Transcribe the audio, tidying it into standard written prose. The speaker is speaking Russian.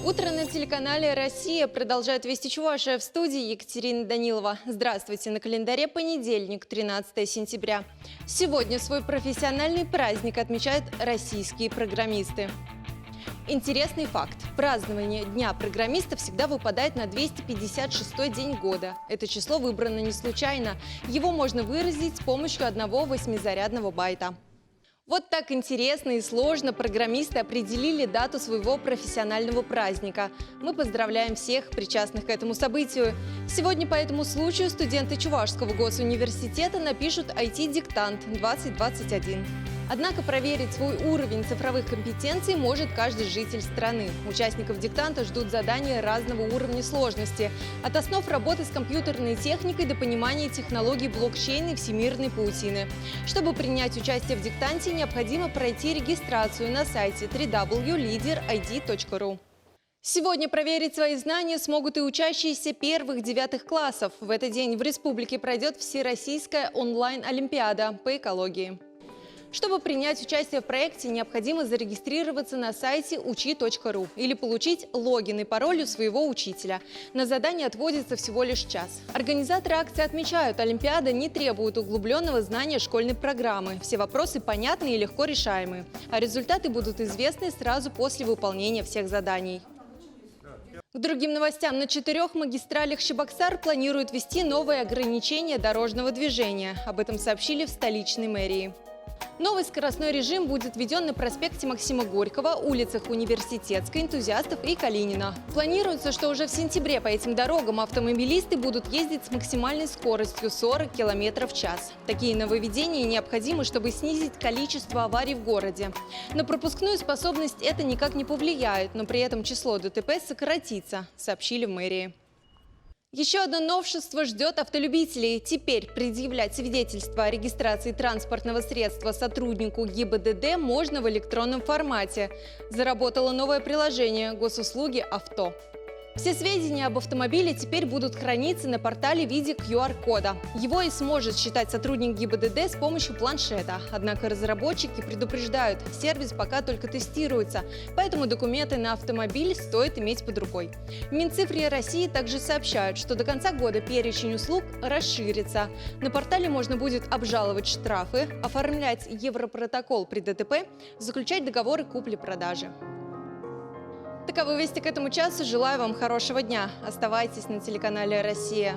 Утро на телеканале «Россия» продолжает вести Чувашия, в студии Екатерина Данилова. Здравствуйте! На календаре понедельник, 13 сентября. Сегодня свой профессиональный праздник отмечают российские программисты. Интересный факт. Празднование Дня программиста всегда выпадает на 256-й день года. Это число выбрано не случайно. Его можно выразить с помощью одного 8-зарядного байта. Вот так интересно и сложно программисты определили дату своего профессионального праздника. Мы поздравляем всех причастных к этому событию. Сегодня по этому случаю студенты Чувашского госуниверситета напишут IT-диктант 2021. Однако проверить свой уровень цифровых компетенций может каждый житель страны. Участников диктанта ждут задания разного уровня сложности. От основ работы с компьютерной техникой до понимания технологий блокчейна и всемирной паутины. Чтобы принять участие в диктанте, необходимо пройти регистрацию на сайте www.leaderid.ru. Сегодня проверить свои знания смогут и учащиеся первых-9 классов. В этот день в республике пройдет Всероссийская онлайн-олимпиада по экологии. Чтобы принять участие в проекте, необходимо зарегистрироваться на сайте uchi.ru или получить логин и пароль у своего учителя. На задание отводится всего лишь час. Организаторы акции отмечают, Олимпиада не требует углубленного знания школьной программы. Все вопросы понятны и легко решаемы. А результаты будут известны сразу после выполнения всех заданий. К другим новостям. На 4 магистралях Чебоксар планируют ввести новые ограничения дорожного движения. Об этом сообщили в столичной мэрии. Новый скоростной режим будет введен на проспекте Максима Горького, улицах Университетской, Энтузиастов и Калинина. Планируется, что уже в сентябре по этим дорогам автомобилисты будут ездить с максимальной скоростью 40 км в час. Такие нововведения необходимы, чтобы снизить количество аварий в городе. На пропускную способность это никак не повлияет, но при этом число ДТП сократится, сообщили в мэрии. Еще одно новшество ждет автолюбителей. Теперь предъявлять свидетельство о регистрации транспортного средства сотруднику ГИБДД можно в электронном формате. Заработало новое приложение «Госуслуги Авто». Все сведения об автомобиле теперь будут храниться на портале в виде QR-кода. Его и сможет считать сотрудник ГИБДД с помощью планшета. Однако разработчики предупреждают, сервис пока только тестируется, поэтому документы на автомобиль стоит иметь под рукой. В Минцифре России также сообщают, что до конца года перечень услуг расширится. На портале можно будет обжаловать штрафы, оформлять европротокол при ДТП, заключать договоры купли-продажи. Таковы вести к этому часу. Желаю вам хорошего дня. Оставайтесь на телеканале «Россия».